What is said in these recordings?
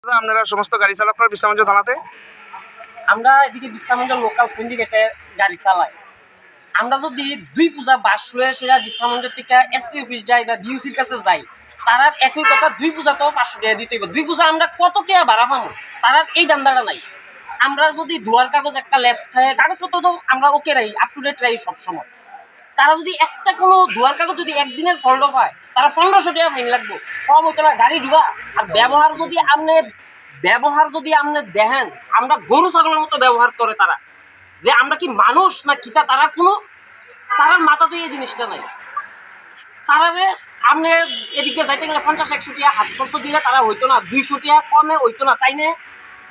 আপনারা সমস্ত গাড়ি চালকরা বিশ্রামগঞ্জ থানাতে? আমরা এদিকে বিশ্রামগঞ্জ লোকাল সিন্ডিকেটে গাড়ি চালাই। আমরা যদি দুই পূজা বাস লয়ে সেটা বিশ্রামগঞ্জের থেকে এসপি অফিস যাই বা বিউসির কাছে যাই, তারা একই কথা, দুই পূজাতেও 500 টাকা দিতে হইব। দুই পূজা আমরা কত টাকা ভাড়া পাবো, তারা এই দামদারা নাই। আমরা যদি দুয়ার কাগজ একটা ল্যাপস থাকে, কাগজপত্র তো আমরা ওকে রাখি, আপ টু ডেট রাখি সবসময়। তারা যদি একটা কোনো দুয়ার কাগজ যদি একদিনের ফল্ট হয়, তারা 1500 টাকা ফাইন লাগবো, কম হইতো না গাড়ি ডুবা। আর ব্যবহার যদি আপনি দেখেন, আমরা গরু ছাগলের মতো ব্যবহার করে তারা, যে আমরা কি মানুষ না কিতা, তারার মাথা তো এই জিনিসটা নাই। তারারে আপনি এদিকে যাইতে গেলে 50-100 টাকা হাত খরচ দিলে তারা হইতো না, 200 টাকা কমে হইতো না, তাই না?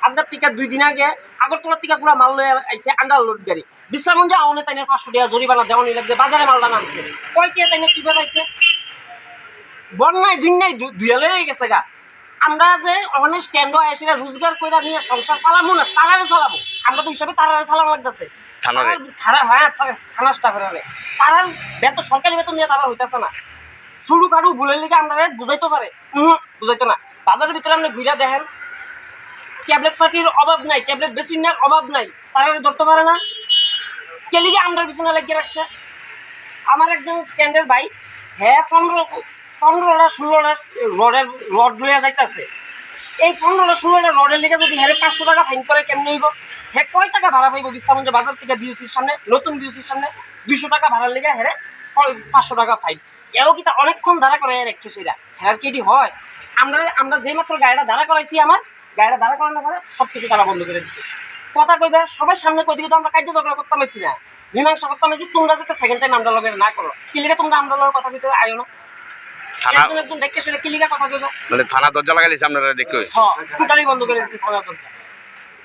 আজকের থেকে 2 দিন আগে আগরতলার থেকে পুরো মাল লয়ে আইছে আন্ডারলোড গাড়ি, বিশ্রামগঞ্জে আউনে তাই 500 টাকা জরিমানা দেওয়ানি লাগছে। বাজারে মালটা নামছে কয় টাকা তাই কি পাইছে, বন্যায় দিন নাই দুয়ালে হয়ে গেছে গা। আমরা যে অনেক স্ট্যান্ড এসে রোজগার করে নিয়ে সংসার চালাবো না, তারারে চালাবো। আমরা তো হিসাবে তারারে চালানো লাগতেছে। হ্যাঁ, থানা স্টাফের তারার বেতন, সরকারি বেতন দিয়ে তারা হইতেছে না। শুরু কারু ভুলের লিগে আমরা বুঝাইতে পারে, বুঝাইতো না। বাজারের ভিতরে আপনি ঘুরে দেখেন, ট্যাবলেট ফাটির অভাব নাই, ট্যাবলেট বেসিনের অভাব নাই, তারা ধরতে পারে না। কে লিগে আমরা পিছনে লাগিয়ে রাখছে। আমার একজন স্ট্যান্ডের ভাই, হ্যাঁ 15-16টা রড লইয়া যাইতেছে। এই 15-16টা রডের লিগে যদি হ্যাঁ 500 টাকা ফাইন করে কেমনি হইব? হ্যাঁ কয় টাকা ভাড়া পাইব বিশ্রামগঞ্জ বাজার থেকে বিউসির সামনে, নতুন বিউসির সামনে 200 টাকা ভাড়ার লিগে হ্যাঁ 500 টাকা ফাইন। এও কিন্তু অনেকক্ষণ দাঁড়া করে রেখে সেটা হ্যাঁ কেডি হয়। আমরা যেই মাত্র গাড়িটা দাঁড়া করাইছি, আমার গাড়িটা দাঁড়া করানোর পরে সব কিছু তারা বন্ধ করে দিচ্ছে। কথা কইবে সবাই সামনে কই দিকে তো আমরা কার্য দরকার করতে পারছি না, মীমাংসা করতে পারছি। তোমরা যাতে সেকেন্ড টাইম আমরা লগে না করো, কি লিগে তোমরা আমরা লগে কথা কইতে আইও না? একজন দেখতে সেটা কি লিগে কথা কইবে? মানে থানা দরজা লাগাইছে আপনারা দেখতে? হ্যাঁ, টোটালি বন্ধ করে দিচ্ছে থানার দরজা।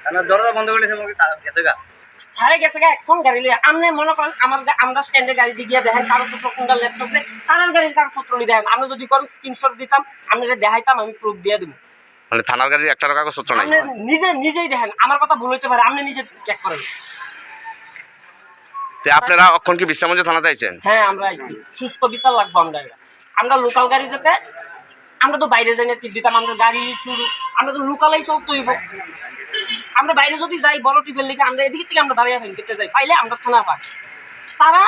থানার দরজা বন্ধ করে দিয়েছে, মুখে গেছে গা সারে গেছে গা। এখন গাড়ি লিয়ে আপনি মনে করেন আমরা স্ট্যান্ডে গাড়ি দিয়ে দেখেন কাগজপত্র কোনটা লেপস আছে, থানার গাড়ির কাগজপত্র নিয়ে দেখেন। আমরা যদি কোনো স্ক্রিনশট দিতাম, আমি দেখাইতাম, আমি প্রুফ দিয়ে দিব। মানে থানার গাড়ির একটা কাগজপত্র নাই? আপনি নিজেই দেখেন, আমার কথা ভুল হইতে পারে, আপনি নিজে চেক করেন। আপনারা এখন কি বিশ্রামগঞ্জ থানাতে আইছেন? হ্যাঁ, আমরা আইছি, সুস্থ বিচার লাগবো। আমরা লোকাল গাড়ি যেতে, আমরা তো বাইরে যাই না টিপ দিতাম। আমরা গাড়ি শুরু, আমরা তো লোকালেই চলতে হইব। আমরা বাইরে যদি যাই বড় টিপের লিখে, আমরা এদিকে থেকে আমরা দাঁড়িয়ে ফাইন কেটে যাই, পাইলে আমরা থানা পাই। তারা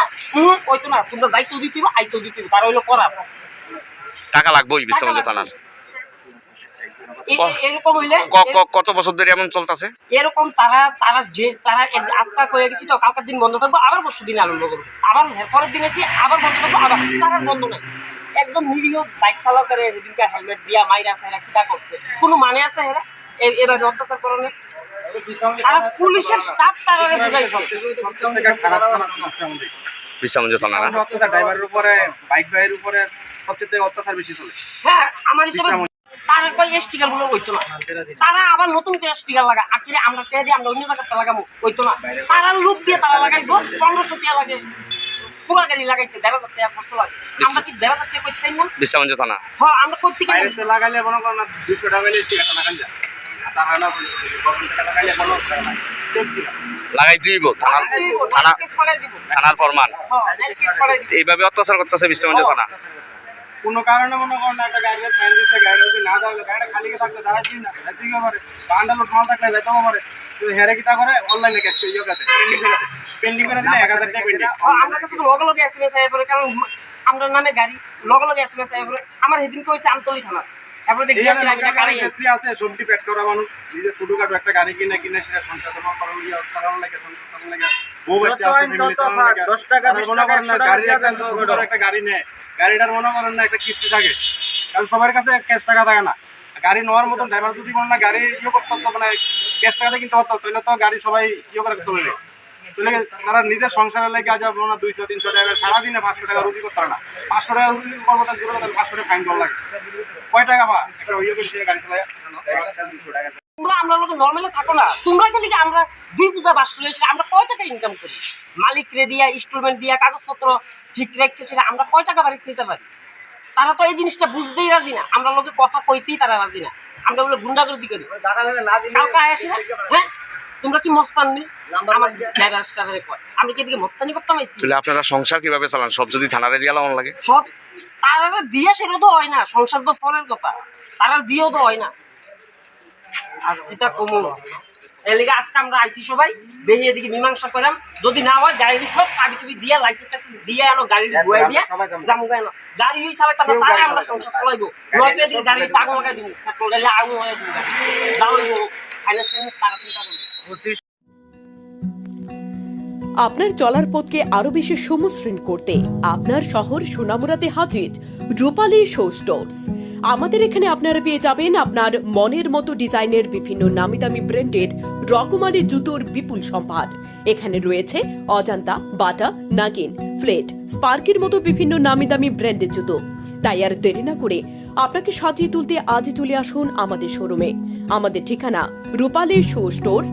হইতো না, তোমরা যাইতেও দিতে আইতেও দিতে, তারা হইলো করা টাকা লাগবেই বিশ্রামগঞ্জ থানার। এরকম হইলে কত বছর ধরে এমন চলতেছে এরকম? তারা আজকা কয়ে গেছি তো কালকের দিন বন্ধ থাকবো, আবার পরশু দিন আরম্ভ করবো, আবার পরের দিন এসে আবার বন্ধ থাকবো, আবার তারা বন্ধ নাই। একদম নিরীহ বাইক চালকের সেদিনকে হেলমেট দিয়া মাইরা সাইরা কিটা করছে, কোনো মানে আছে হেরা এভাবে অত্যাচার করেন? তারা পুলিশের স্টাফ তারা বুঝাইছে বিশ্রামগঞ্জ থানা অত্যাচার ড্রাইভারের উপরে, বাইক ভাইয়ের উপরে সবচেয়ে অত্যাচার বেশি চলে। হ্যাঁ, আমার হিসাবে তারা কয় স্টিকার গুলো হইতো না, তারা আবার নতুন করে স্টিকার লাগা। আখিরে আমরা কে দিয়ে আমরা অন্য জায়গাতে লাগাবো, হইতো না। তারা লুক দিয়ে তারা লাগাইবো, 1500 টাকা লাগে পুরো গাড়ি লাগাইতে, 1500 টাকা খরচ লাগে। আমরা কি 1500 টাকা করতে না বিশ্রামগঞ্জ থানা? হ্যাঁ, আমরা করতে গেলে লাগাইলে মনে করেন 200 টাকা হলে স্টিকারটা লাগান যায়, তারা না গভর্নমেন্ট টাকা লাগাইলে কোনো টাকা নাই, সেফ স্টিকার লাগাই দিব। থানার ফরমান এইভাবে অত্যাচার করতেছে বিশ্রামগঞ্জ থানা। কোনো কারণে মনে করেন একটা গাড়ির সাইন দিচ্ছে, গাড়িটা যদি না দাঁড়ালে, গাড়িটা খালি থাকলে দাঁড়াচ্ছি না, যাইতেই পারে, বান্ডালোড মাল থাকলে যাইতেও পারে। তো হেরে কি তা করে অনলাইনে ক্যাশ করে পেন্ডিং করে দিলে 1000 টাকা পেন্ডিং। আমরা কাছে লগে লগে এসএমএস আইয়া পড়ে, কারণ আমরা নামে গাড়ি লগে লগে এসএমএস আইয়া পড়ে। আমার সেদিন কইছে আমতলি থানা, তারপরে দেখি আমি গাড়ি আছে, সবটি পেট করা মানুষ নিজে ছোটখাটো একটা গাড়ি কিনে সেটা সংসার করানো চালানো লাগে, সংসার চালানো লাগে, বউ বাচ্চা আছে, ফ্যামিলি চালানো লাগে। 10 টাকা 20 টাকা গাড়ির একটা গাড়ি নেয়, গাড়িটার মনে করেন না একটা কিস্তি থাকে, কারণ সবার কাছে ক্যাশ টাকা থাকে না। গাড়ি নেওয়ার মতন ড্রাইভার যদি বলেন না গাড়ি করতে হতো, মানে ক্যাশ টাকাতে কিনতে হতো, তাহলে তো গাড়ি সবাই করে তুলে নেয়। তুলে তারা নিজের সংসারের লেগে আজ আপনার 200-300 টাকা সারাদিনে 500 টাকা রুজি করতে পারে না। 500 টাকা রুজি করবো, তার জন্য 500 টাকা ফাইন করা লাগে। কয় টাকা পা একটা করছে গাড়ি চালায় 200 টাকা। আমরা লোক নর্মালি থাকো না, তোমরা গেলে আমরা 2 পূজা বাস চলে এসে আমরা কয় টাকা ইনকাম করি? মালিক রে দিয়া, ইনস্টলমেন্ট দিয়া, কাগজপত্র ঠিক রেখে সেটা আমরা কয় টাকা বাড়ি নিতে পারি? তারা তো এই জিনিসটা বুঝতেই রাজি না, আমরা লোকে কথা কইতেই তারা রাজি না। আমরা বলে গুন্ডাগর্দি করি। কালকে আসি না, হ্যাঁ তোমরা কি মস্তানি? আমার ড্রাইভার স্টাফের কয় আমি কি এদিকে মস্তানি করতাম? আপনারা সংসার কিভাবে চালান? সব যদি থানারে দিয়া লাগানো লাগে, সব তারা দিয়ে সেটা তো হয় না। সংসার তো ফলের কথা, তারা দিয়েও তো হয় না। আর কিতা কমু এর লিগে আজকে আমরা আইসি সবাই দেখি এদিকে মীমাংসা করলাম যদি না হয় গাড়ি সব চাবি টাবি দিয়ে লাইসেন্স দিয়ে আনো গাড়ি ধুয়াই দিয়ে জামু গানো গাড়ি চালাই তারপর তারা আমরা সংসার চালাইবো নয়তো এদিকে গাড়ি আগুন লাগাই দিব পেট্রোল ঢেলে আগুন লাগাই দিব যাওয়াইবো ফাইন্যান্স তারা চিন্তা করবে। আপনার চলার পথকে আরো বেশি সমশ্রীন করতে আপনার শহর সোনামুড়াতে হাজির রূপালী শো স্টোরস। আমাদের এখানে আপনারা পেয়ে যাবেন আপনার মনের মতো ডিজাইনের বিভিন্ন নামি দামি ব্র্যান্ডের রকমারি জুতোর বিপুল সম্ভার। এখানে রয়েছে অজান্তা, বাটা, নাগিন, ফ্লেট, স্পার্কের মতো বিভিন্ন নামি দামি ব্র্যান্ডের জুতো। তাই আর দেরি না করে আপনাকে সাজিয়ে তুলতে আজই চলে আসুন আমাদের শোরুমে। আমাদের ঠিকানা রূপালী শো স্টোর,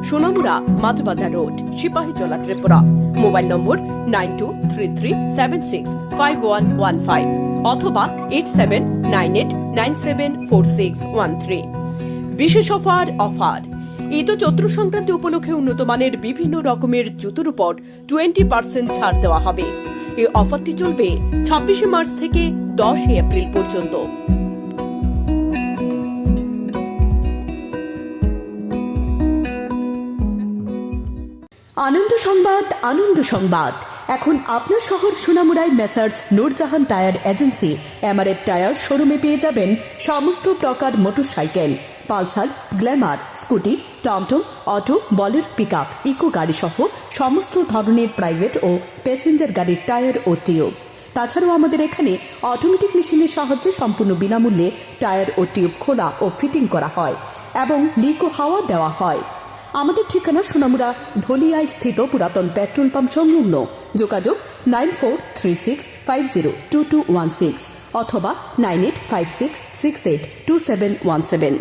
সোনামুড়া, মাছবাজার road, Sepahijala, Tripura. Mobile number 9233765115 অথবা 8798974613। বিশেষ অফার ঈদ ও চৈত্র সংক্রান্তি উপলক্ষে উন্নত মানের বিভিন্ন রকমের জুতোর উপর 20% ছাড় দেওয়া হবে। এই অফারটি চলবে 26 মার্চ থেকে 10 এপ্রিল পর্যন্ত। আনন্দ সংবাদ এখন আপনার শহর সোনামুড়ায় messrs Nurjahan tyre agency MRF tyre শোরুমে পেয়ে যাবেন সমস্ত প্রকার মোটরসাইকেল, পালসার, গ্ল্যামার, স্কুটি, টমটম, অটো, বলেরো, পিকআপ, ইকো গাড়ি সহ সমস্ত ধরনের প্রাইভেট ও প্যাসেঞ্জার গাড়ির টায়ার ও টিউব। তাছাড়াও আমাদের এখানে অটোমেটিক মেশিনের সাহায্যে সম্পূর্ণ বিনামূল্যে টায়ার ও টিউব খোলা ও ফিটিং করা হয় এবং লিক ও হাওয়া দেওয়া হয়। আমাদের ঠিকানা সোনামুড়া ধলিয়ায় স্থিত পুরাতন পেট্রোল পাম্প সংলগ্ন। যোগাযোগ 9436502216 অথবা 9856682717।